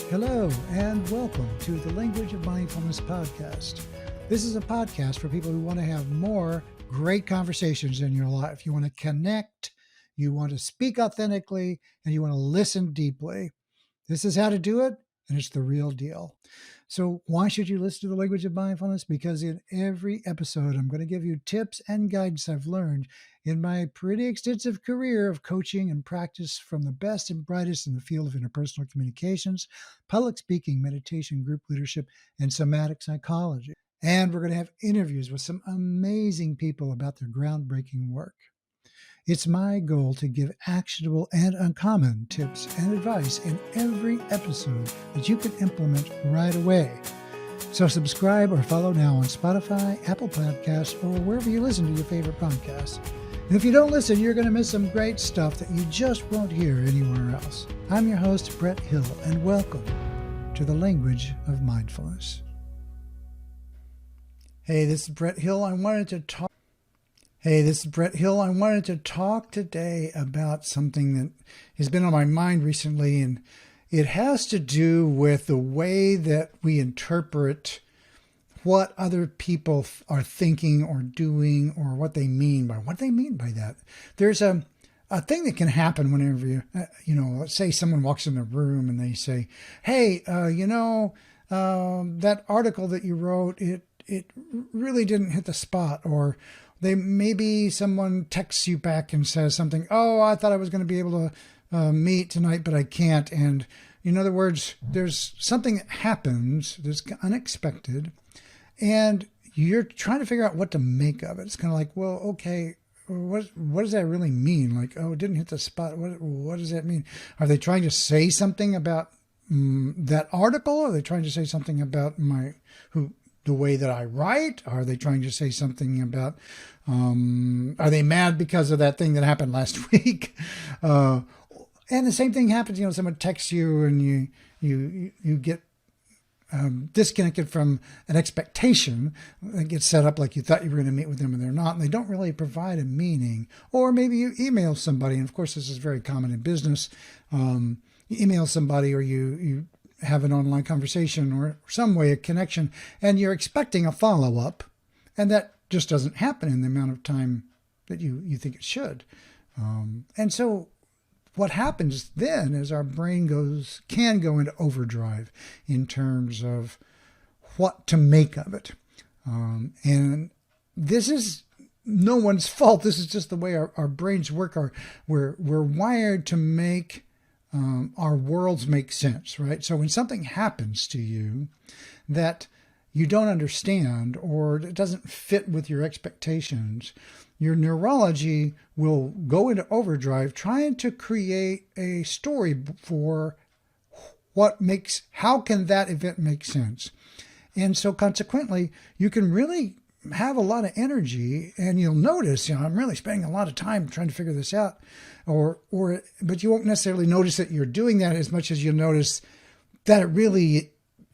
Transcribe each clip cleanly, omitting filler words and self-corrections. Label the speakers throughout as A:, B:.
A: Hello, and welcome to the Language of Mindfulness podcast. This is a podcast for people who want to have more great conversations in your life. You want to connect, you want to speak authentically, and you want to listen deeply. This is how to do it, and it's the real deal. So why should you listen to the Language of Mindfulness? Because in every episode, I'm going to give you tips and guidance I've learned in my pretty extensive career of coaching and practice from the best and brightest in the field of interpersonal communications, public speaking, meditation, group leadership, and somatic psychology. And we're going to have interviews with some amazing people about their groundbreaking work. It's my goal to give actionable and uncommon tips and advice in every episode that you can implement right away. So subscribe or follow now on Spotify, Apple Podcasts, or wherever you listen to your favorite podcasts. And if you don't listen, you're going to miss some great stuff that you just won't hear anywhere else. I'm your host, Brett Hill, and welcome to the Language of Mindfulness. Hey, this is Brett Hill. I wanted to talk today about something that has been on my mind recently, and it has to do with the way that we interpret what other people are thinking or doing, or what they mean by that. There's a thing that can happen whenever let's say someone walks in the room and they say, "Hey, that article that you wrote, it really didn't hit the spot," or maybe someone texts you back and says something, "Oh, I thought I was going to be able to meet tonight, but I can't." And in other words, there's something that happens that's unexpected, and you're trying to figure out what to make of it. It's kind of like, well, okay, what does that really mean? Like, oh, it didn't hit the spot. What does that mean? Are they trying to say something about that article? Are they trying to say something about the way that I write? Are they trying to say something about, are they mad because of that thing that happened last week? And the same thing happens, someone texts you and you get disconnected from an expectation that gets set up like you thought you were going to meet with them and they're not, and they don't really provide a meaning. Or maybe you email somebody, and of course this is very common in business. You email somebody, or you have an online conversation or some way of connection, and you're expecting a follow-up, and that just doesn't happen in the amount of time that you think it should. And so what happens then is our brain can go into overdrive in terms of what to make of it. And this is no one's fault. This is just the way our brains work. We're wired to make our worlds make sense, right? So when something happens to you that you don't understand, or it doesn't fit with your expectations, your neurology will go into overdrive trying to create a story for how can that event make sense? And so consequently, you can really have a lot of energy, and you'll notice, I'm really spending a lot of time trying to figure this out, but you won't necessarily notice that you're doing that as much as you'll notice that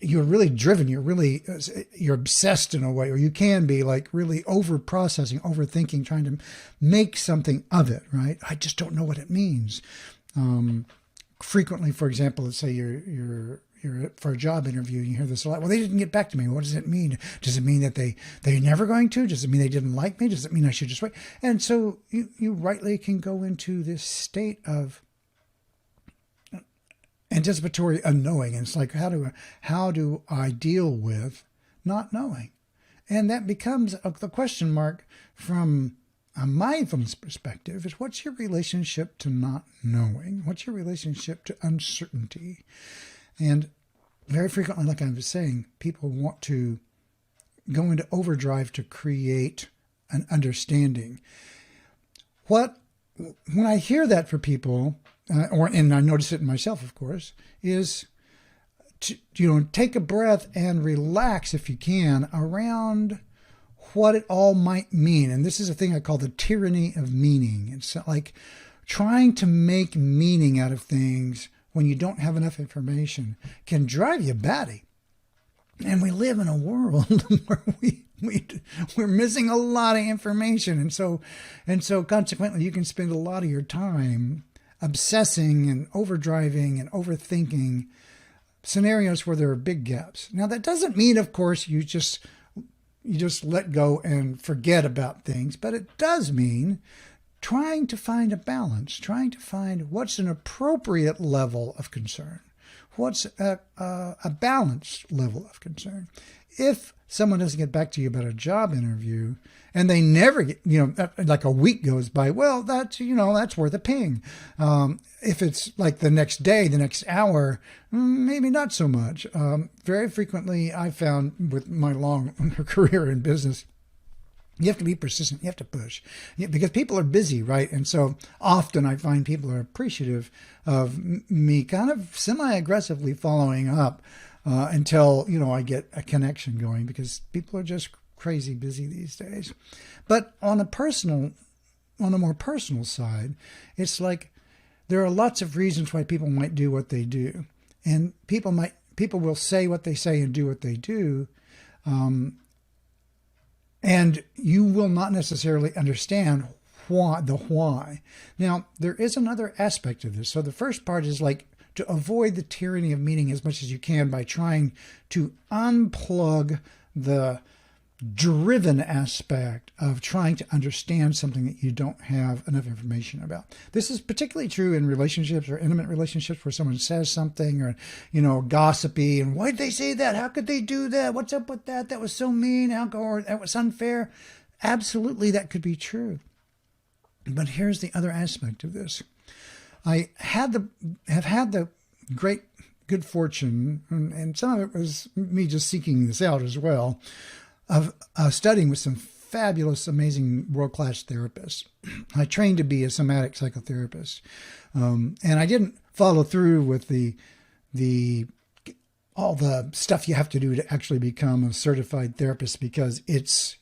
A: you're really driven, you're obsessed in a way, or you can be like really over-processing, overthinking, trying to make something of it, right? I just don't know what it means. Frequently, for example, let's say you're for a job interview, and you hear this a lot. Well, they didn't get back to me. What does it mean? Does it mean that they're never going to? Does it mean they didn't like me? Does it mean I should just wait? And so you rightly can go into this state of anticipatory unknowing. And it's like, how do I deal with not knowing? And that becomes the question mark from a mindfulness perspective is, what's your relationship to not knowing? What's your relationship to uncertainty? And very frequently, like I was saying, people want to go into overdrive to create an understanding. When I hear that for people, and I notice it in myself, of course, is to take a breath and relax if you can around what it all might mean. And this is a thing I call the tyranny of meaning. It's like trying to make meaning out of things when you don't have enough information can drive you batty. And we live in a world where we're missing a lot of information. And so consequently, you can spend a lot of your time obsessing and overdriving and overthinking scenarios where there are big gaps. Now, that doesn't mean, of course, you just let go and forget about things, but it does mean trying to find a balance, trying to find what's an appropriate level of concern, what's a balanced level of concern. If someone doesn't get back to you about a job interview and they never get, like a week goes by, well, that's worth a ping. If it's like the next day, the next hour, maybe not so much. Very frequently, I found with my long career in business, you have to be persistent. You have to push because people are busy, right? And so often I find people are appreciative of me kind of semi-aggressively following up until, I get a connection going, because people are just crazy busy these days. But on a more personal side, it's like there are lots of reasons why people might do what they do. And people will say what they say and do what they do. And you will not necessarily understand why. Now, there is another aspect of this. So the first part is like to avoid the tyranny of meaning as much as you can by trying to unplug the driven aspect of trying to understand something that you don't have enough information about. This is particularly true in relationships or intimate relationships where someone says something or, gossipy, and why did they say that? How could they do that? What's up with that? That was so mean. Or that was unfair. Absolutely, that could be true. But here's the other aspect of this. I have had the great good fortune, and some of it was me just seeking this out as well, of studying with some fabulous, amazing, world-class therapists. I trained to be a somatic psychotherapist, and I didn't follow through with all the stuff you have to do to actually become a certified therapist, because it's,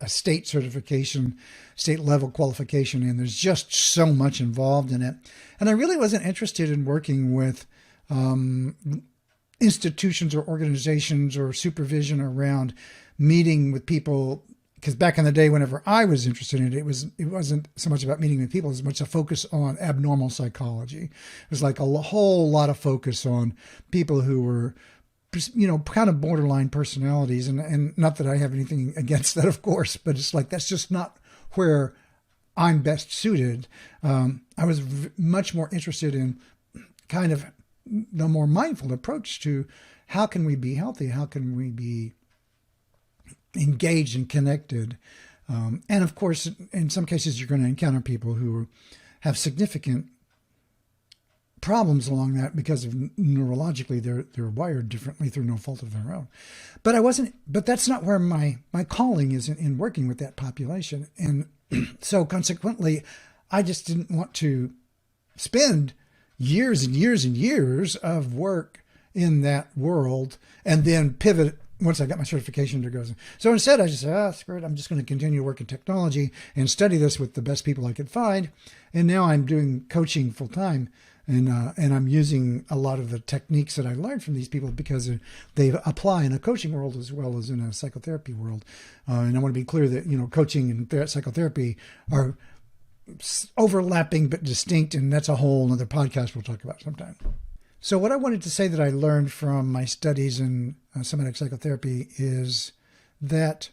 A: a state certification, state level qualification, and there's just so much involved in it. And I really wasn't interested in working with institutions or organizations or supervision around meeting with people, because back in the day, whenever I was interested in it, it wasn't so much about meeting with people as much a focus on abnormal psychology. It was like a whole lot of focus on people who were, kind of borderline personalities, and not that I have anything against that, of course, but it's like that's just not where I'm best suited. I was much more interested in kind of the more mindful approach to how can we be healthy, how can we be engaged and connected. And of course, in some cases, you're going to encounter people who have significant problems along that because of neurologically they're wired differently through no fault of their own. But that's not where my calling is in working with that population. And so consequently, I just didn't want to spend years and years and years of work in that world and then pivot once I got my certification to go. So instead, I just said, screw it. I'm just going to continue to work in technology and study this with the best people I could find. And now I'm doing coaching full time. And I'm using a lot of the techniques that I learned from these people because they apply in a coaching world as well as in a psychotherapy world. And I want to be clear that, coaching and psychotherapy are overlapping but distinct. And that's a whole other podcast we'll talk about sometime. So what I wanted to say that I learned from my studies in somatic psychotherapy is that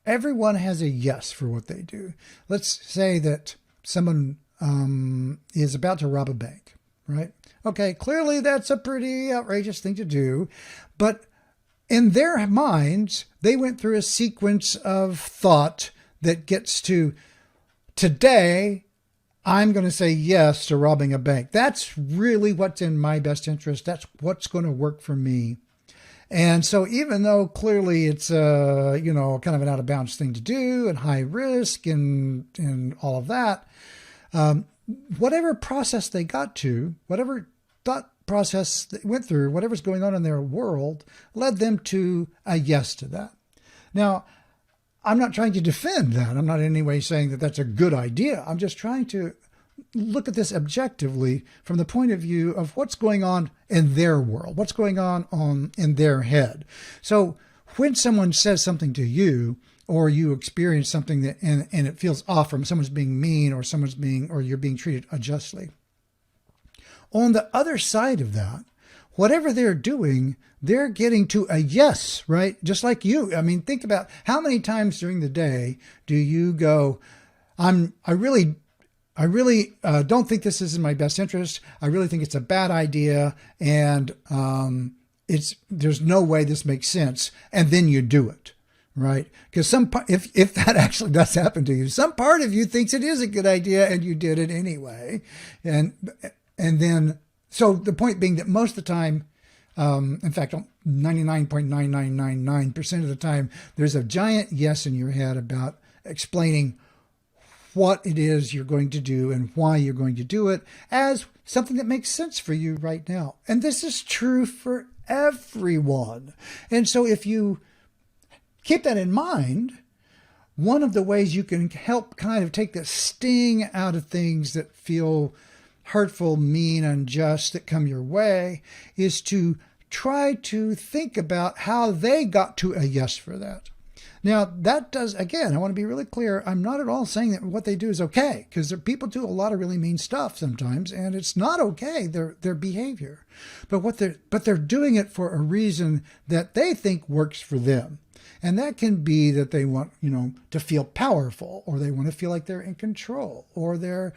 A: everyone has a yes for what they do. Let's say that someone is about to rob a bank, right? Okay, clearly that's a pretty outrageous thing to do, but in their minds, they went through a sequence of thought that gets to today, I'm going to say yes to robbing a bank. That's really what's in my best interest. That's what's going to work for me. And so even though clearly it's kind of an out of bounds thing to do and high risk and all of that, whatever process they got to, whatever thought process they went through, whatever's going on in their world led them to a yes to that. Now, I'm not trying to defend that. I'm not in any way saying that that's a good idea. I'm just trying to look at this objectively from the point of view of what's going on in their world, what's going on in their head. So when someone says something to you, or you experience something that and it feels off from someone's being mean or or you're being treated unjustly. On the other side of that, whatever they're doing, they're getting to a yes, right? Just like you. I mean, think about how many times during the day do you go, I really don't think this is in my best interest. I really think it's a bad idea, and there's no way this makes sense. And then you do it, right? Because if that actually does happen to you, some part of you thinks it is a good idea, and you did it anyway. And then, so the point being that most of the time, in fact, 99.9999% of the time, there's a giant yes in your head about explaining what it is you're going to do and why you're going to do it as something that makes sense for you right now. And this is true for everyone. And so if you keep that in mind, one of the ways you can help kind of take the sting out of things that feel hurtful, mean, unjust that come your way is to try to think about how they got to a yes for that. Now, that does, again, I want to be really clear. I'm not at all saying that what they do is okay, because people do a lot of really mean stuff sometimes, and it's not okay, their behavior. But they're doing it for a reason that they think works for them. And that can be that they want, to feel powerful, or they want to feel like they're in control, or they're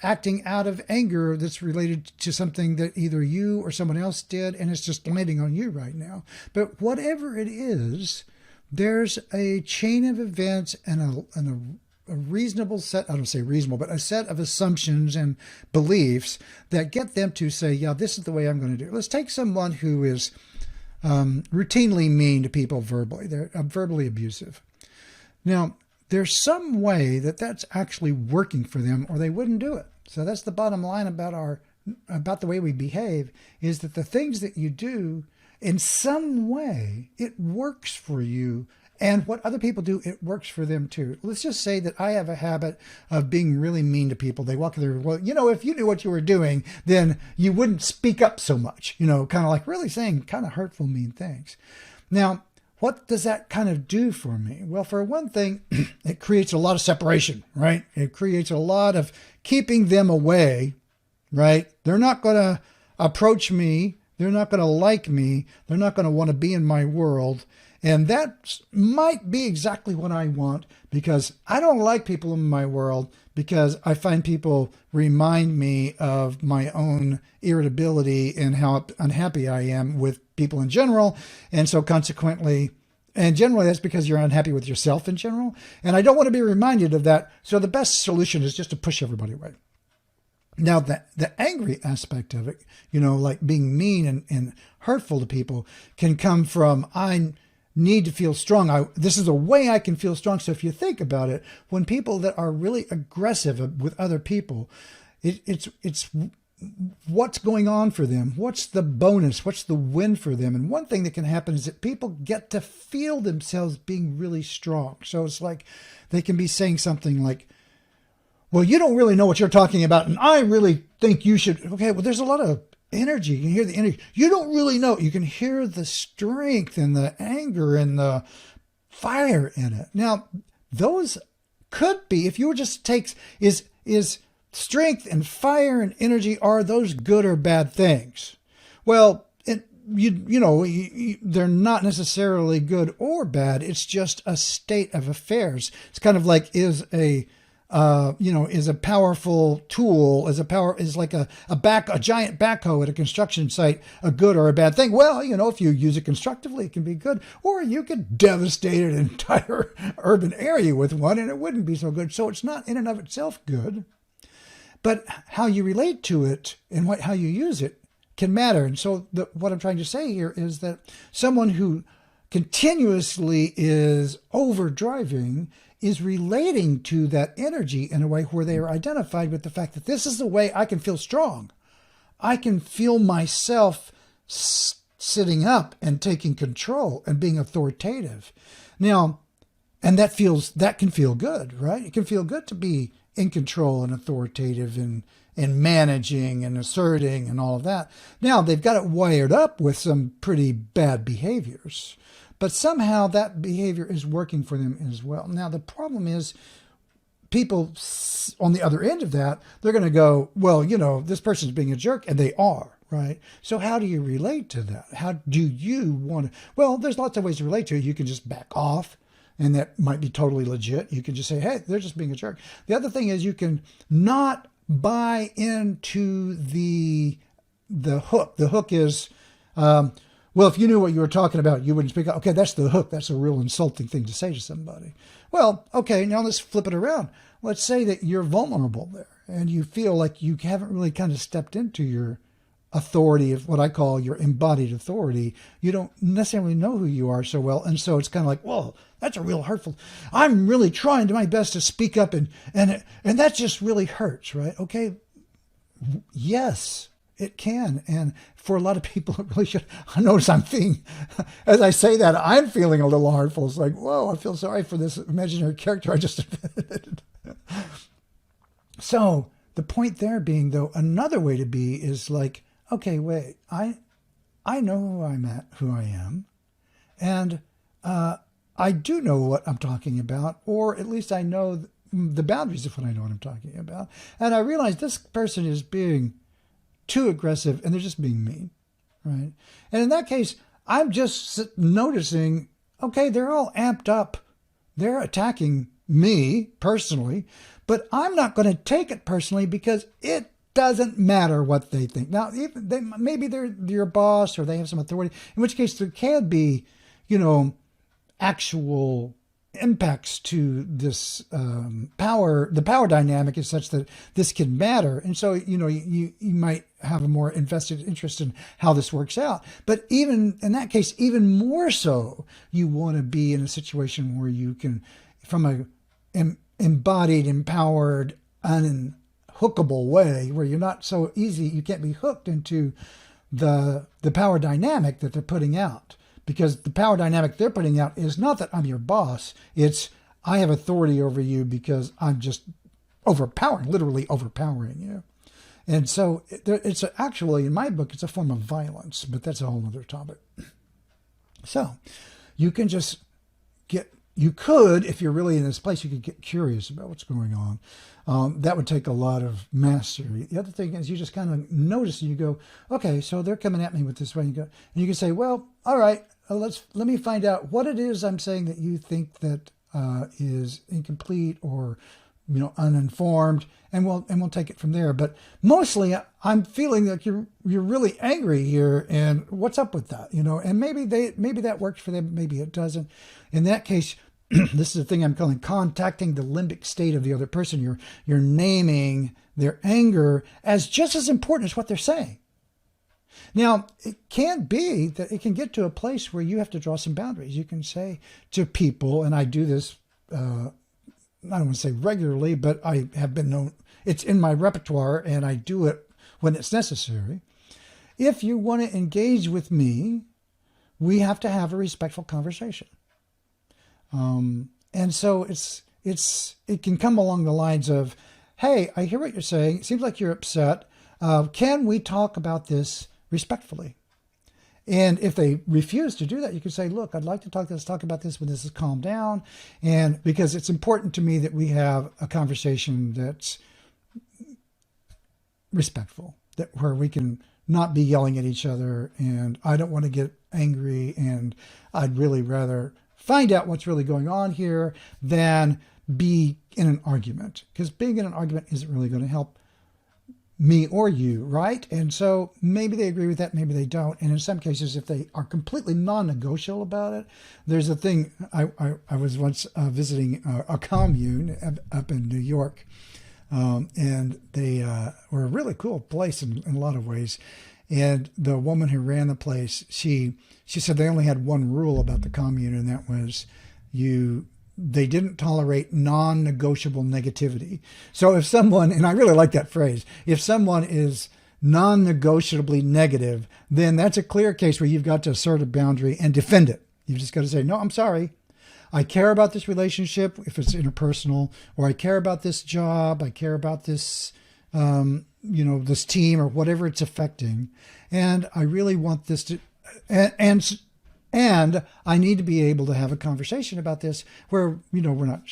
A: acting out of anger that's related to something that either you or someone else did, and it's just landing on you right now. But whatever it is, there's a chain of events and a reasonable set, I don't say reasonable, but a set of assumptions and beliefs that get them to say, yeah, this is the way I'm going to do it. Let's take someone who is routinely mean to people verbally. They're verbally abusive. Now, there's some way that that's actually working for them, or they wouldn't do it. So that's the bottom line about the way we behave, is that the things that you do, in some way, it works for you. And what other people do, it works for them too. Let's just say that I have a habit of being really mean to people. They walk in there, well, if you knew what you were doing, then you wouldn't speak up so much, kind of like really saying kind of hurtful, mean things. Now, what does that kind of do for me? Well, for one thing, it creates a lot of separation, right? It creates a lot of keeping them away, right? They're not going to approach me. They're not going to like me. They're not going to want to be in my world. And that might be exactly what I want, because I don't like people in my world, because I find people remind me of my own irritability and how unhappy I am with people in general. And so consequently, and generally that's because you're unhappy with yourself in general. And I don't want to be reminded of that. So the best solution is just to push everybody away. Now, the angry aspect of it, like being mean and hurtful to people, can come from, I need to feel strong. This is a way I can feel strong. So if you think about it, when people that are really aggressive with other people, it's what's going on for them? What's the bonus? What's the win for them? And one thing that can happen is that people get to feel themselves being really strong. So it's like they can be saying something like, well, you don't really know what you're talking about, and I really think you should. Okay, well, there's a lot of energy. You can hear the energy. You don't really know. You can hear the strength and the anger and the fire in it. Now, those could be, if you were just takes, is strength and fire and energy, are those good or bad things? Well, they're not necessarily good or bad. It's just a state of affairs. It's kind of like, is a powerful tool, is like a giant backhoe at a construction site a good or a bad thing? Well, if you use it constructively, it can be good, or you could devastate an entire urban area with one and it wouldn't be so good. So it's not in and of itself good, but how you relate to it and how you use it can matter. And so what I'm trying to say here is that someone who continuously is overdriving is relating to that energy in a way where they are identified with the fact that this is the way I can feel strong. I can feel myself sitting up and taking control and being authoritative. Now, and that can feel good, right? It can feel good to be in control and authoritative and managing and asserting and all of that. Now, they've got it wired up with some pretty bad behaviors, but somehow that behavior is working for them as well. Now, the problem is people on the other end of that, they're going to go, well, this person's being a jerk, and they are, right? So how do you relate to that? How do you want to? Well, there's lots of ways to relate to it. You can just back off, and that might be totally legit. You can just say, hey, they're just being a jerk. The other thing is you can not buy into the hook. The hook is, well, if you knew what you were talking about, you wouldn't speak up. Okay, that's the hook. That's a real insulting thing to say to somebody. Well, okay, now let's flip it around. Let's say that you're vulnerable there and you feel like you haven't really kind of stepped into your authority, of what I call your embodied authority. You don't necessarily know who you are so well. And so it's kind of like, whoa, that's a real hurtful. I'm really trying my best to speak up and that just really hurts, right? Okay. Yes, it can. And for a lot of people, it really should. I notice as I say that, I'm feeling a little hurtful. It's like, whoa, I feel sorry for this imaginary character I just invented. So the point there being, though, another way to be is like, okay, wait, I know who I am, and I do know what I'm talking about, or at least I know the boundaries of what I know what I'm talking about. And I realize this person is being too aggressive and they're just being mean, right? And in that case, I'm just noticing, okay, they're all amped up. They're attacking me personally, but I'm not going to take it personally because it doesn't matter what they think. Now, maybe they're your boss or they have some authority, in which case there can be, actual impacts to this power. The power dynamic is such that this can matter. And so, you might have a more invested interest in how this works out. But even in that case, even more so, you want to be in a situation where you can, from a embodied, empowered, unhookable way, where you're not so easy, you can't be hooked into the power dynamic that they're putting out. Because the power dynamic they're putting out is not that I'm your boss. It's I have authority over you because I'm just literally overpowering you. And so it's actually, in my book, it's a form of violence, but that's a whole other topic. So you can just if you're really in this place, you could get curious about what's going on. That would take a lot of mastery. The other thing is you just kind of notice and you go, okay, so they're coming at me with this way. And you can say, well, all right, let me find out what it is I'm saying that you think that is incomplete or uninformed, and we'll take it from there. But mostly, I'm feeling like you're really angry here, and what's up with that? And maybe that works for them, maybe it doesn't. In that case, this is the thing I'm calling contacting the limbic state of the other person. You're naming their anger as just as important as what they're saying. Now, it can be that it can get to a place where you have to draw some boundaries. You can say to people, and I do this, I don't want to say regularly, but I have been known, it's in my repertoire, and I do it when it's necessary. If you want to engage with me, we have to have a respectful conversation. And so it can come along the lines of, hey, I hear what you're saying. It seems like you're upset. Can we talk about this respectfully? And if they refuse to do that, you can say, look, I'd like to talk about this when this is calmed down. And because it's important to me that we have a conversation that's respectful, where we can not be yelling at each other. And I don't want to get angry. And I'd really rather find out what's really going on here than be in an argument, because being in an argument isn't really going to help me or you, right? And so maybe they agree with that, maybe they don't. And in some cases, if they are completely non-negotiable about it, there's a thing. I was once visiting a commune up in New York, and they were a really cool place in a lot of ways. And the woman who ran the place, she said they only had one rule about the commune, and that was they didn't tolerate non-negotiable negativity. So if someone, and I really like that phrase, if someone is non-negotiably negative, then that's a clear case where you've got to assert a boundary and defend it. You've just got to say, no, I'm sorry. I care about this relationship if it's interpersonal, or I care about this job. I care about this, this team or whatever it's affecting. And I really want this to, and I need to be able to have a conversation about this where, we're not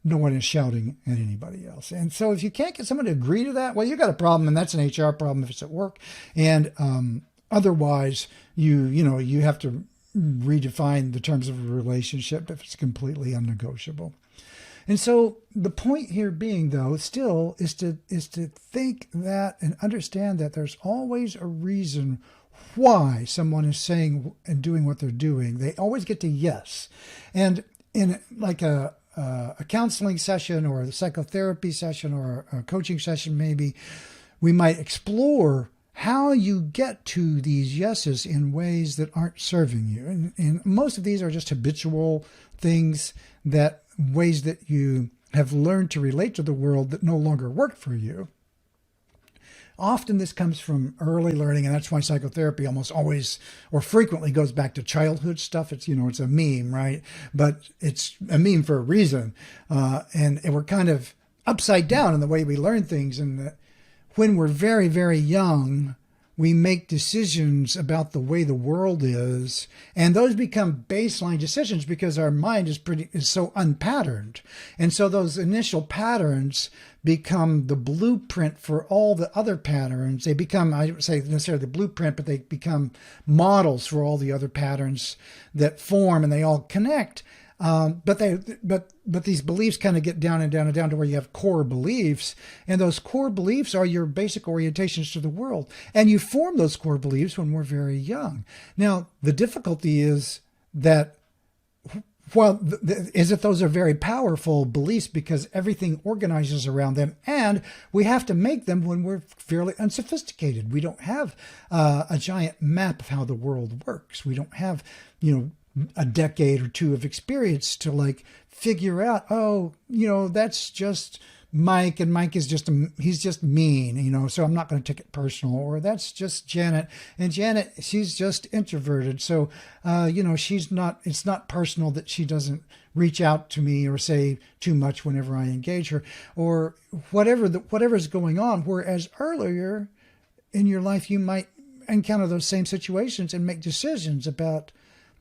A: no one is shouting at anybody else. And so if you can't get someone to agree to that, well, you got a problem, and that's an HR problem if it's at work. And otherwise, you have to redefine the terms of a relationship if it's completely unnegotiable. And so the point here being, though, still is to think that and understand that there's always a reason why someone is saying and doing what they're doing. They always get to yes. And in like a counseling session or a psychotherapy session or a coaching session, maybe we might explore how you get to these yeses in ways that aren't serving you. And most of these are just habitual things, ways that you have learned to relate to the world that no longer work for you. Often this comes from early learning, and that's why psychotherapy almost always or frequently goes back to childhood stuff. It's a meme, right? But it's a meme for a reason. And we're kind of upside down in the way we learn things, and that when we're very, very young, we make decisions about the way the world is, and those become baseline decisions because our mind is so unpatterned. And so those initial patterns become the blueprint for all the other patterns. They become, I don't say necessarily the blueprint, but they become models for all the other patterns that form, and they all connect. But these beliefs kind of get down and down and down to where you have core beliefs, and those core beliefs are your basic orientations to the world. And you form those core beliefs when we're very young. Now, the difficulty is that, is that those are very powerful beliefs because everything organizes around them, and we have to make them when we're fairly unsophisticated. We don't have a giant map of how the world works. We don't have, a decade or two of experience to figure out, that's just Mike, and Mike is he's just mean, so I'm not going to take it personal. Or that's just Janet, and Janet, she's just introverted. So, it's not personal that she doesn't reach out to me or say too much whenever I engage her, or whatever's going on. Whereas earlier in your life, you might encounter those same situations and make decisions about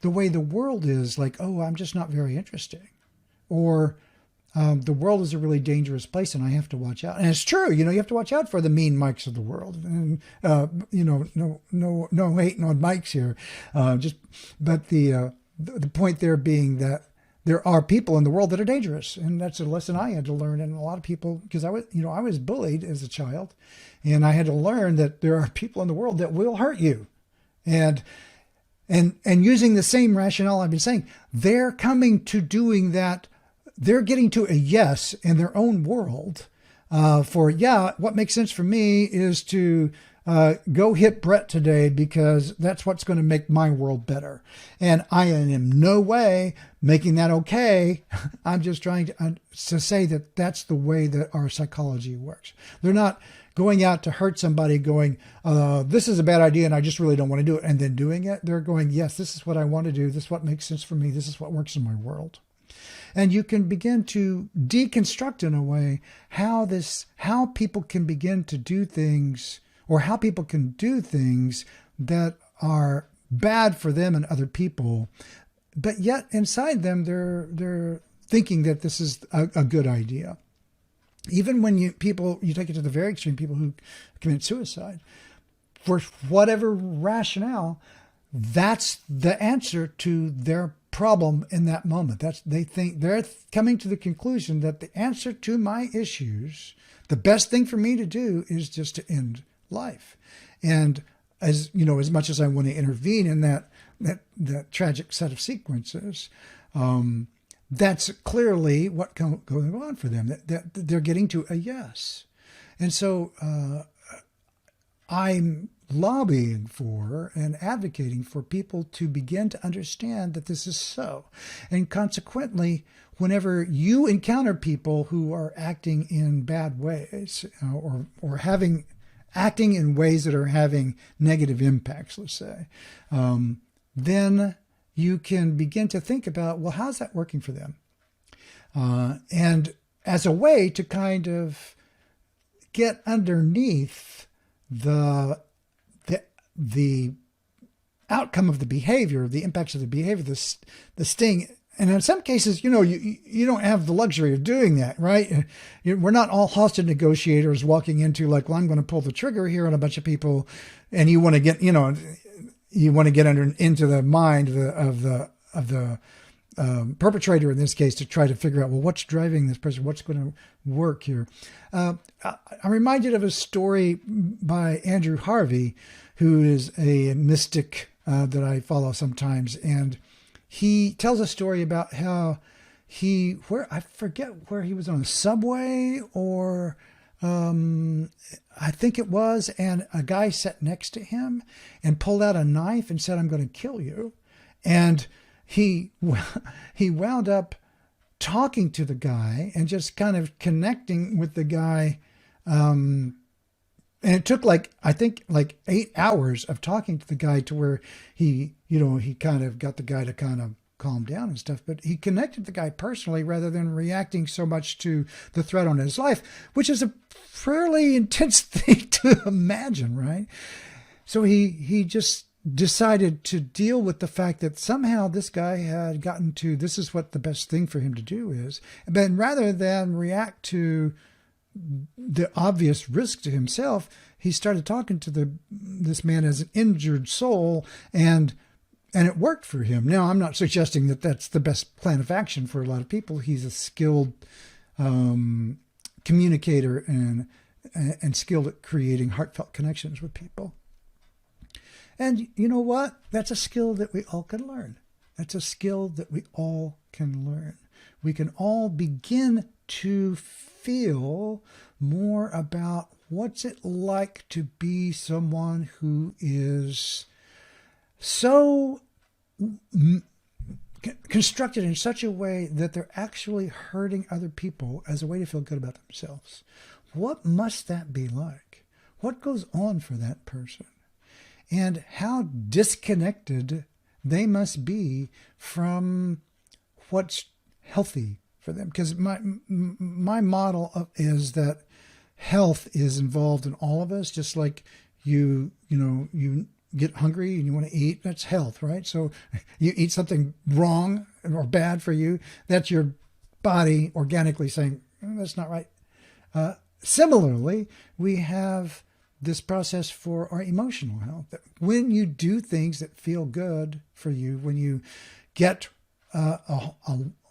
A: the way the world is, I'm just not very interesting, or the world is a really dangerous place and I have to watch out. And it's true, you have to watch out for the mean Mikes of the world. And no hating on Mikes here. But the point there being that there are people in the world that are dangerous, and that's a lesson I had to learn. And a lot of people, because I was bullied as a child, and I had to learn that there are people in the world that will hurt you, and using the same rationale I've been saying, they're coming to doing that. They're getting to a yes in their own world. What makes sense for me is to go hit Brett today because that's what's going to make my world better. And I am in no way making that okay. I'm just trying to say that that's the way that our psychology works. They're not going out to hurt somebody going, this is a bad idea and I just really don't want to do it, and then doing it. They're going, yes, this is what I want to do. This is what makes sense for me. This is what works in my world. And you can begin to deconstruct in a way how people can begin to do things, or how people can do things that are bad for them and other people, but yet inside them they're thinking that this is a good idea. Even when you take it to the very extreme, people who commit suicide, for whatever rationale, that's the answer to their problem in that moment. They think they're coming to the conclusion that the answer to my issues, the best thing for me to do is just to end life. And as much as I want to intervene in that tragic set of sequences, that's clearly what's going on for them, that they're getting to a yes. And so I'm lobbying for and advocating for people to begin to understand that this is so. And consequently, whenever you encounter people who are acting in bad ways, or acting in ways that are having negative impacts, let's say, then you can begin to think about, well, how's that working for them? And as a way to kind of get underneath the outcome of the behavior, the impacts of the behavior, the sting And in some cases, you don't have the luxury of doing that, right? We're not all hostage negotiators walking into like, well, I'm going to pull the trigger here on a bunch of people, and you want to get, into the mind of the perpetrator in this case to try to figure out, well, what's driving this person? What's going to work here? I'm reminded of a story by Andrew Harvey, who is a mystic that I follow sometimes, and he tells a story about how I forget where he was, on a subway or I think it was, and a guy sat next to him and pulled out a knife and said, "I'm going to kill you." And he wound up talking to the guy and just kind of connecting with the guy. And it took I think 8 hours of talking to the guy to where he kind of got the guy to kind of calm down and stuff. But he connected the guy personally rather than reacting so much to the threat on his life, which is a fairly intense thing to imagine, right? So he just decided to deal with the fact that somehow this guy had gotten to, this is what the best thing for him to do is. But rather than react to the obvious risk to himself, he started talking to this man as an injured soul, and it worked for him. Now, I'm not suggesting that that's the best plan of action for a lot of people. He's a skilled communicator and skilled at creating heartfelt connections with people. And you know what? That's a skill that we all can learn. That's a skill that we all can learn. We can all begin to feel more about what's it like to be someone who is so constructed in such a way that they're actually hurting other people as a way to feel good about themselves. What must that be like? What goes on for that person? And how disconnected they must be from what's healthy for them. Because my model is that health is involved in all of us, just like you get hungry and you want to eat, that's health, right? So you eat something wrong or bad for you, that's your body organically saying, that's not right. Similarly, we have this process for our emotional health. That when you do things that feel good for you, when you get a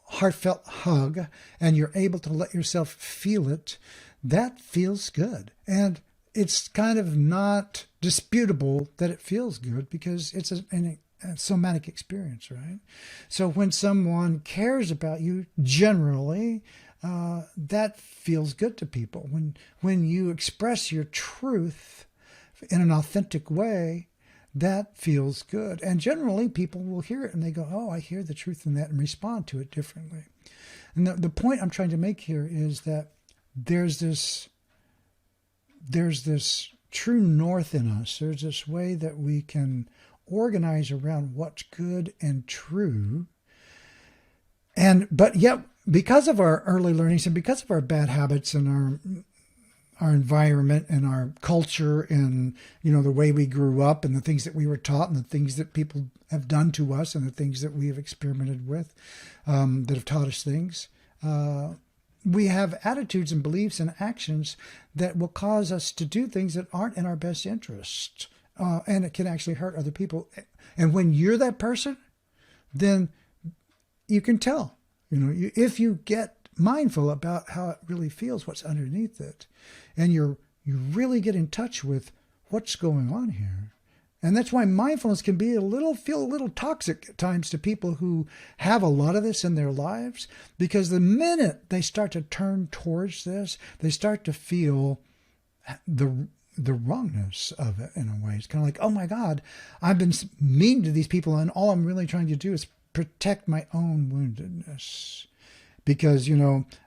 A: heartfelt hug and you're able to let yourself feel it, that feels good. And it's kind of not disputable that it feels good because it's a somatic experience, right? So when someone cares about you, generally, that feels good to people. When you express your truth in an authentic way, that feels good. And generally, people will hear it and they go, oh, I hear the truth in that, and respond to it differently. And the point I'm trying to make here is that there's this true north in us. There's this way that we can organize around what's good and true. But yet, because of our early learnings and because of our bad habits and our environment and our culture and, the way we grew up and the things that we were taught and the things that people have done to us and the things that we have experimented with that have taught us things, we have attitudes and beliefs and actions that will cause us to do things that aren't in our best interest. And it can actually hurt other people. And when you're that person, then you can tell. If you get mindful about how it really feels, what's underneath it, and you really get in touch with what's going on here. And that's why mindfulness can feel a little toxic at times to people who have a lot of this in their lives, because the minute they start to turn towards this, they start to feel the wrongness of it in a way. It's kind of like, oh my God, I've been mean to these people, and all I'm really trying to do is protect my own woundedness. Because,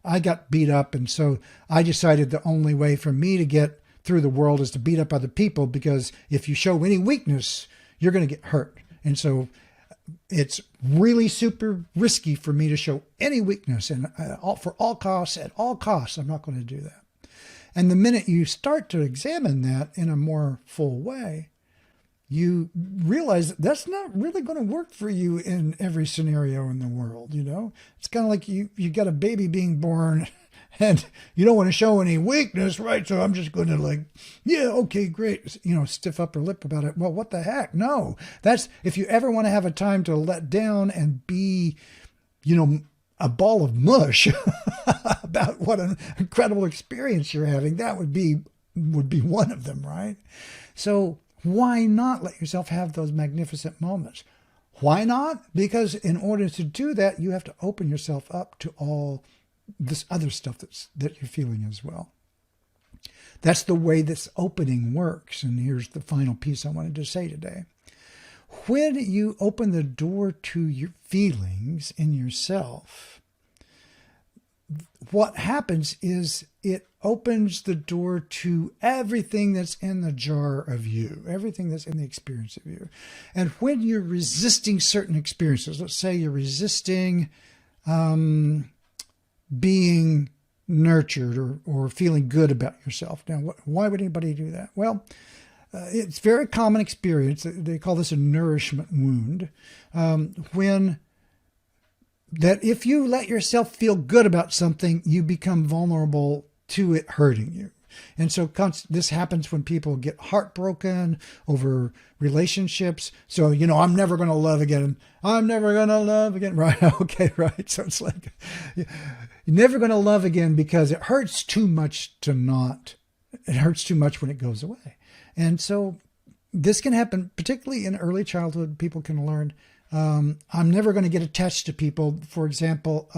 A: I got beat up, and so I decided the only way for me to get through the world is to beat up other people, because if you show any weakness, you're going to get hurt. And so it's really super risky for me to show any weakness, and for all costs, at all costs, I'm not going to do that. And the minute you start to examine that in a more full way, you realize that that's not really going to work for you in every scenario in the world. It's kind of like you got a baby being born and you don't want to show any weakness, right? So I'm just going to yeah, okay, great. Stiff upper lip about it. Well, what the heck? No, that's, if you ever want to have a time to let down and be, a ball of mush about what an incredible experience you're having, that would be one of them, right? So why not let yourself have those magnificent moments? Why not? Because in order to do that, you have to open yourself up to all this other stuff that you're feeling as well. That's the way this opening works. And here's the final piece I wanted to say today. When you open the door to your feelings in yourself, what happens is it opens the door to everything that's in the jar of you, everything that's in the experience of you. And when you're resisting certain experiences, let's say you're resisting being nurtured or feeling good about yourself. Now, why would anybody do that? Well, it's very common experience. They call this a nourishment wound. If you let yourself feel good about something, you become vulnerable to it hurting you. And so this happens when people get heartbroken over relationships. So, I'm never going to love again. I'm never going to love again. Right. Okay. Right. So it's like, you're never going to love again because it hurts too much it hurts too much when it goes away. And so this can happen, particularly in early childhood. People can learn, I'm never going to get attached to people. For example,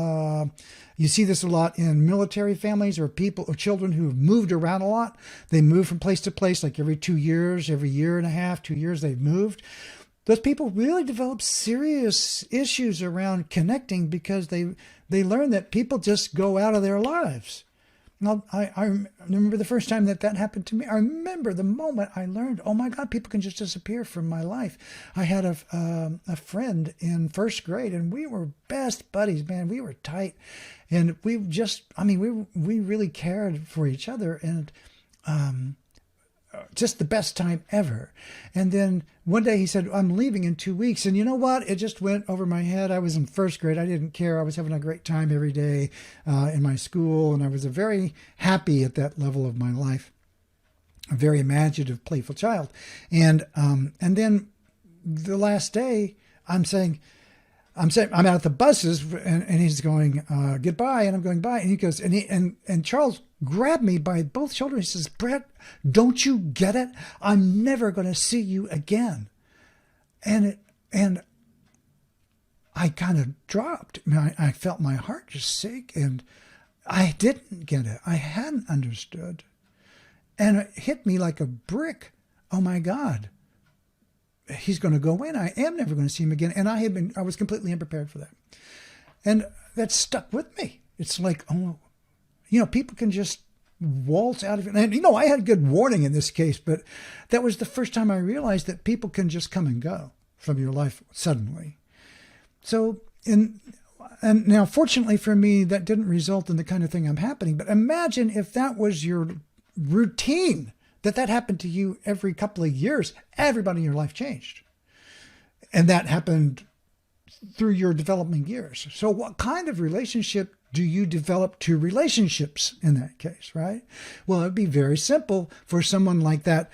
A: you see this a lot in military families or children who have moved around a lot. They move from place to place, like every 2 years, every year and a half, 2 years, they've moved. Those people really develop serious issues around connecting because they learn that people just go out of their lives. Now, I remember the first time that happened to me. I remember the moment I learned, oh my God, people can just disappear from my life. I had a friend in first grade, and we were best buddies, man. We were tight, and we really cared for each other, and just the best time ever. And then one day he said, I'm leaving in 2 weeks. And you know what? It just went over my head. I was in first grade. I didn't care. I was having a great time every day in my school. And I was very happy at that level of my life. A very imaginative, playful child. And then the last day, I'm out at the buses, and he's going, goodbye. And I'm going, bye. And he goes, and Charles grabbed me by both shoulders. He says, Brett, don't you get it? I'm never going to see you again. And I kind of dropped. I felt my heart just sink, and I didn't get it. I hadn't understood. And it hit me like a brick. Oh my God. He's going to go in. I am never going to see him again. And I was completely unprepared for that. And that stuck with me. It's like, people can just waltz out of it. And, I had good warning in this case, but that was the first time I realized that people can just come and go from your life suddenly. So, and now, fortunately for me, that didn't result in the kind of thing I'm happening. But imagine if that was your routine, that happened to you every couple of years. Everybody in your life changed. And that happened through your developing years. So what kind of relationship do you develop to relationships in that case, right? Well, it'd be very simple for someone like that,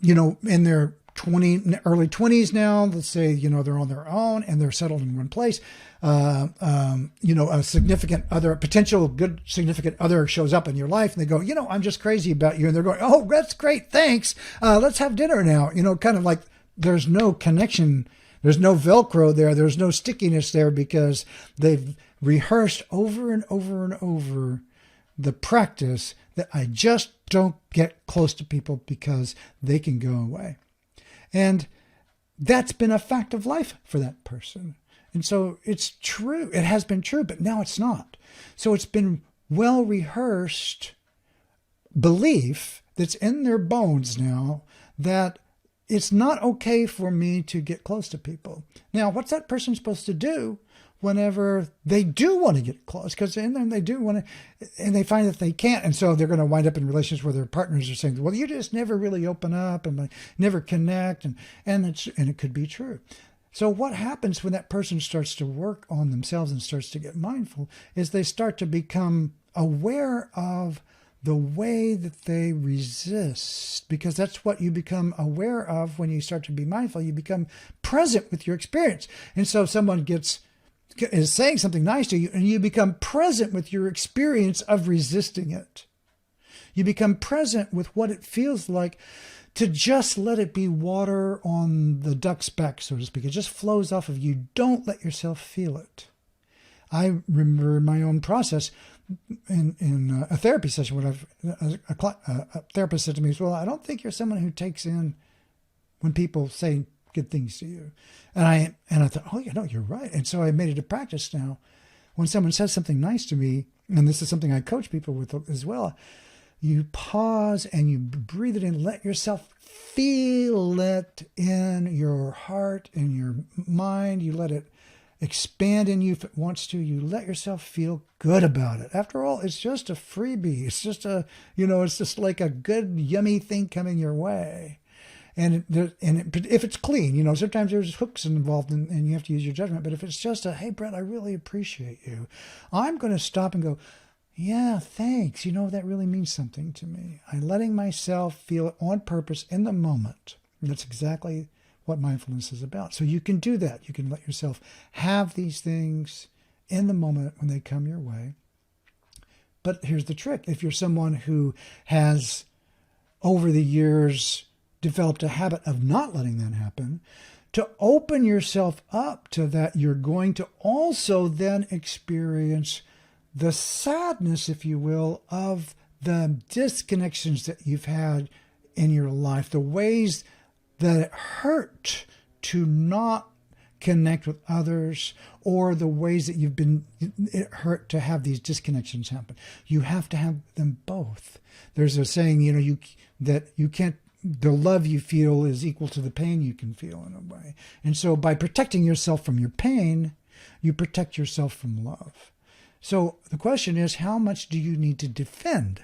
A: in their early 20s now, let's say, they're on their own and they're settled in one place. A significant other, a potential good significant other shows up in your life and they go, I'm just crazy about you. And they're going, oh, that's great. Thanks. Let's have dinner now. Kind of like there's no connection. There's no Velcro there. There's no stickiness there because they've rehearsed over and over and over the practice that I just don't get close to people because they can go away. And that's been a fact of life for that person. And so it's true. It has been true, but now it's not. So it's been well rehearsed belief that's in their bones now that it's not okay for me to get close to people. Now, what's that person supposed to do whenever they do want to get close? Because then they do want to, and they find that they can't. And so they're going to wind up in relationships where their partners are saying, well, you just never really open up and never connect. And it could be true. So what happens when that person starts to work on themselves and starts to get mindful is they start to become aware of the way that they resist, because that's what you become aware of when you start to be mindful. You become present with your experience. And so someone is saying something nice to you, and you become present with your experience of resisting it. You become present with what it feels like to just let it be water on the duck's back, so to speak. It just flows off of you. Don't let yourself feel it. I remember in my own process, in a therapy session, when a therapist said to me, well, I don't think you're someone who takes in when people say good things to you. And I thought, oh, you're right. And so I made it a practice now. When someone says something nice to me, and this is something I coach people with as well, you pause and you breathe it in. Let yourself feel it in your heart, in your mind. You let it expand in you if it wants to. You let yourself feel good about it. After all, it's just a freebie. It's just it's just like a good, yummy thing coming your way. And if it's clean, sometimes there's hooks involved and you have to use your judgment. But if it's just hey, Brett, I really appreciate you, I'm going to stop and go, yeah, thanks. That really means something to me. I'm letting myself feel it on purpose in the moment. And that's exactly what mindfulness is about. So you can do that. You can let yourself have these things in the moment when they come your way. But here's the trick. If you're someone who has, over the years, developed a habit of not letting that happen, to open yourself up to that, you're going to also then experience the sadness, if you will, of the disconnections that you've had in your life, the ways that it hurt to not connect with others, or the ways that it hurt to have these disconnections happen. You have to have them both. There's a saying, that you can't, the love you feel is equal to the pain you can feel, in a way. And so by protecting yourself from your pain, you protect yourself from love. So the question is, how much do you need to defend?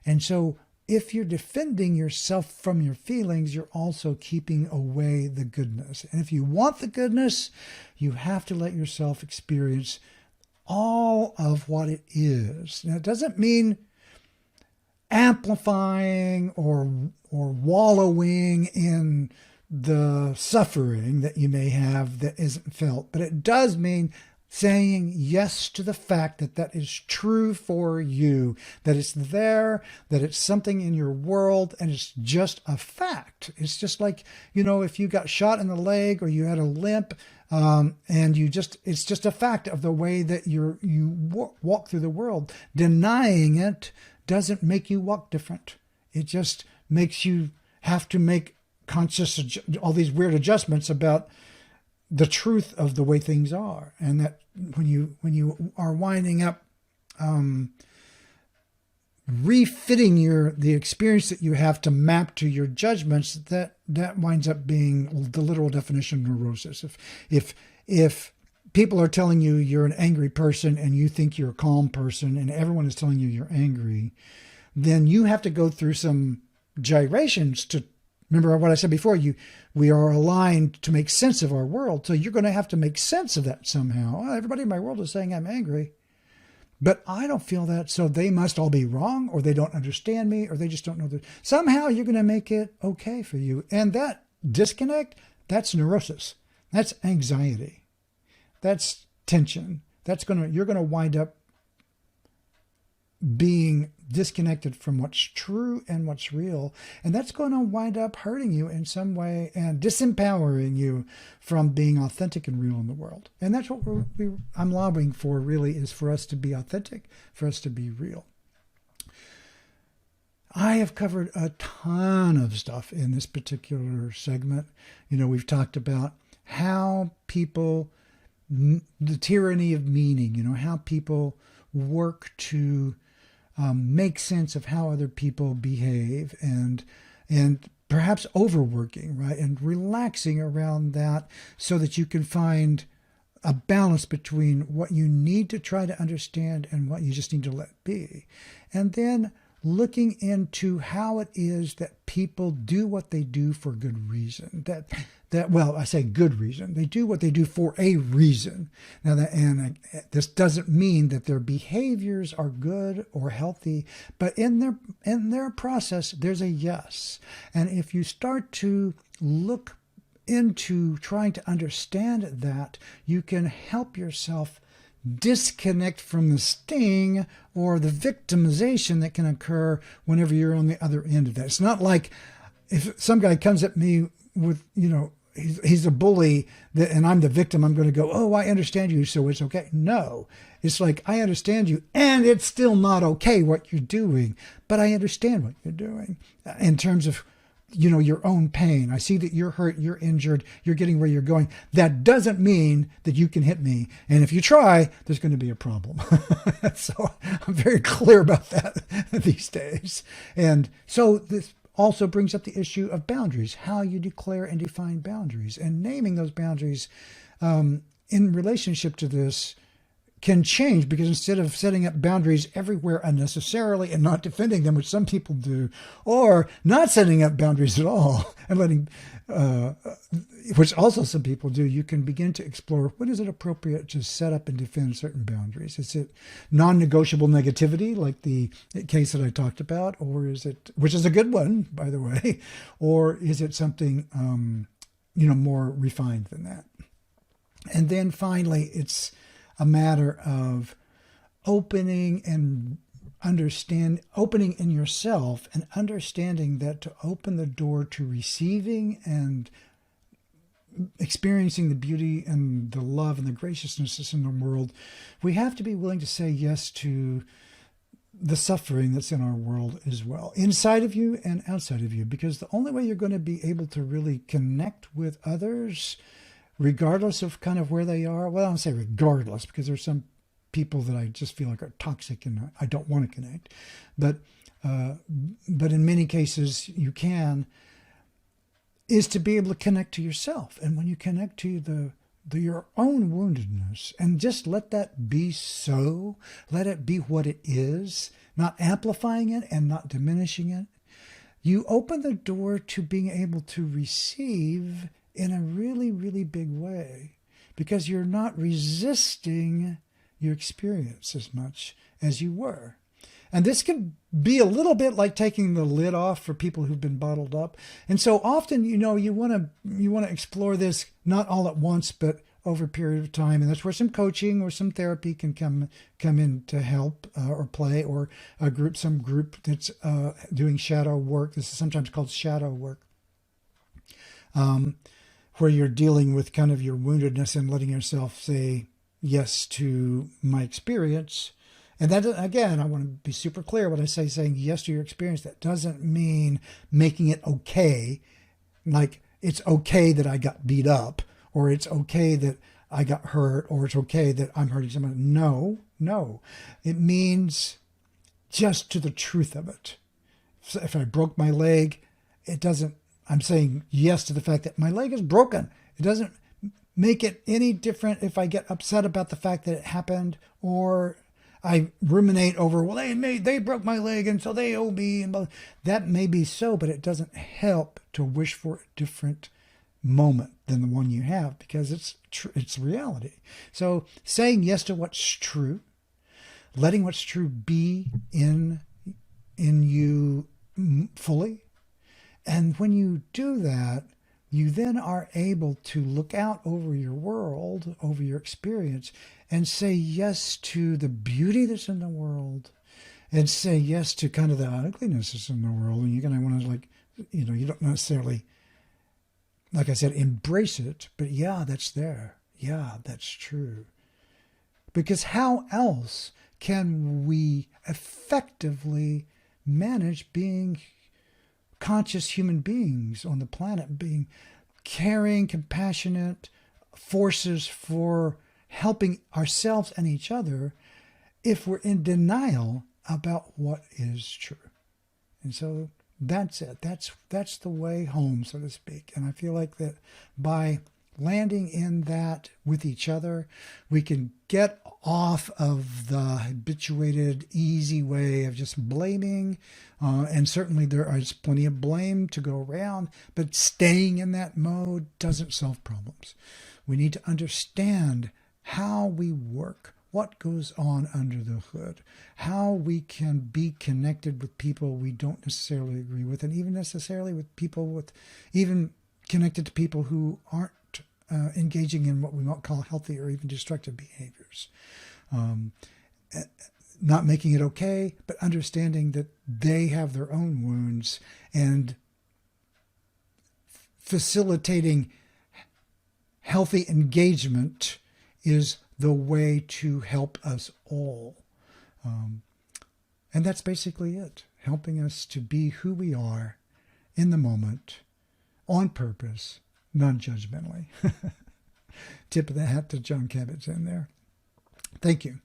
A: And so if you're defending yourself from your feelings, you're also keeping away the goodness. And if you want the goodness, you have to let yourself experience all of what it is. Now, it doesn't mean amplifying or wallowing in the suffering that you may have that isn't felt, but it does mean saying yes to the fact that that is true for you, that it's there, that it's something in your world, and it's just a fact. It's just like, if you got shot in the leg or you had a limp, and it's just a fact of the way that you walk through the world. Denying it doesn't make you walk different. It just makes you have to make all these weird adjustments about the truth of the way things are. And that when you are winding up refitting the experience that you have to map to your judgments, that winds up being the literal definition of neurosis. If people are telling you you're an angry person and you think you're a calm person, and everyone is telling you you're angry, then you have to go through some gyrations to remember what I said before. We are aligned to make sense of our world. So you're going to have to make sense of that somehow. Oh, everybody in my world is saying I'm angry, but I don't feel that. So they must all be wrong, or they don't understand me, or they just don't know that. Somehow you're going to make it okay for you. And that disconnect, that's neurosis. That's anxiety. That's tension. You're going to wind up being disconnected from what's true and what's real. And that's going to wind up hurting you in some way and disempowering you from being authentic and real in the world. And that's what I'm lobbying for, really, is for us to be authentic, for us to be real. I have covered a ton of stuff in this particular segment. We've talked about how people, the tyranny of meaning, how people work to make sense of how other people behave, and perhaps overworking, right? And relaxing around that so that you can find a balance between what you need to try to understand and what you just need to let be. And then looking into how it is that people do what they do for good reason. Well, I say good reason. They do what they do for a reason. Now, this doesn't mean that their behaviors are good or healthy, but in their process, there's a yes. And if you start to look into trying to understand that, you can help yourself disconnect from the sting or the victimization that can occur whenever you're on the other end of that. It's not like if some guy comes at me with, he's a bully and I'm the victim, I'm going to go, oh, I understand you, so it's okay. No, it's like, I understand you and it's still not okay what you're doing, but I understand what you're doing in terms of your own pain. I see that you're hurt, you're injured, you're getting where you're going. That doesn't mean that you can hit me. And if you try, there's going to be a problem. So I'm very clear about that these days. And so this also brings up the issue of boundaries, how you declare and define boundaries, and naming those boundaries in relationship to this can change, because instead of setting up boundaries everywhere unnecessarily and not defending them, which some people do, or not setting up boundaries at all and letting, which also some people do, you can begin to explore, when is it appropriate to set up and defend certain boundaries? Is it non-negotiable negativity, like the case that I talked about, or is it, which is a good one, by the way, or is it something, more refined than that? And then finally, it's a matter of opening in yourself and understanding that to open the door to receiving and experiencing the beauty and the love and the graciousness that's in the world, we have to be willing to say yes to the suffering that's in our world as well, inside of you and outside of you, because the only way you're going to be able to really connect with others, regardless of kind of where they are. Well, I don't say regardless, because there's some people that I just feel like are toxic and I don't want to connect. But in many cases you can, is to be able to connect to yourself. And when you connect to your own woundedness and just let that be so, let it be what it is, not amplifying it and not diminishing it, you open the door to being able to receive in a really, really big way, because you're not resisting your experience as much as you were. And this can be a little bit like taking the lid off for people who've been bottled up. And so often, you want to explore this not all at once, but over a period of time. And that's where some coaching or some therapy can come in to help or play, or some group that's doing shadow work. This is sometimes called shadow work. Where you're dealing with kind of your woundedness and letting yourself say yes to my experience. And that, again, I want to be super clear when I say saying yes to your experience. That doesn't mean making it okay, like it's okay that I got beat up, or it's okay that I got hurt, or it's okay that I'm hurting someone. No. It means just to the truth of it. So if I broke my leg, I'm saying yes to the fact that my leg is broken. It doesn't make it any different if I get upset about the fact that it happened, or I ruminate over, well, they broke my leg and so they owe me. And that may be so, but it doesn't help to wish for a different moment than the one you have, because it's reality. So saying yes to what's true, letting what's true be in you fully. And when you do that, you then are able to look out over your world, over your experience, and say yes to the beauty that's in the world, and say yes to kind of the ugliness that's in the world. And you're going to want to, you don't necessarily, like I said, embrace it, but yeah, that's there. Yeah, that's true. Because how else can we effectively manage being conscious human beings on the planet, being caring, compassionate forces for helping ourselves and each other, if we're in denial about what is true? And so That's it. That's the way home, so to speak. And I feel like that by landing in that with each other, we can get off of the habituated, easy way of just blaming. And certainly there is plenty of blame to go around, but staying in that mode doesn't solve problems. We need to understand how we work, what goes on under the hood, how we can be connected with people we don't necessarily agree with, and even necessarily with people with, even connected to people who aren't engaging in what we might call healthy or even destructive behaviors. Not making it okay, but understanding that they have their own wounds, and facilitating healthy engagement is the way to help us all. And that's basically it. Helping us to be who we are in the moment, on purpose, non-judgmentally. Tip of the hat to John Cabot's in there. Thank you.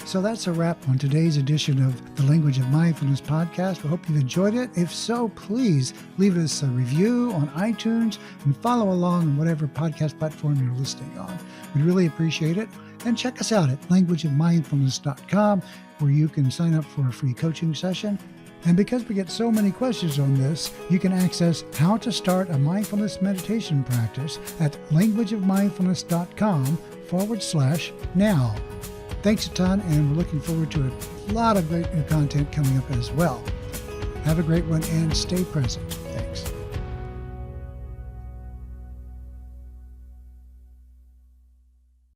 A: So that's a wrap on today's edition of the Language of Mindfulness podcast. We hope you've enjoyed it. If so, please leave us a review on iTunes and follow along on whatever podcast platform you're listening on. We'd really appreciate it. And check us out at languageofmindfulness.com, where you can sign up for a free coaching session. And because we get so many questions on this, you can access how to start a mindfulness meditation practice at languageofmindfulness.com/now. Thanks a ton, and we're looking forward to a lot of great new content coming up as well. Have a great one and stay present. Thanks.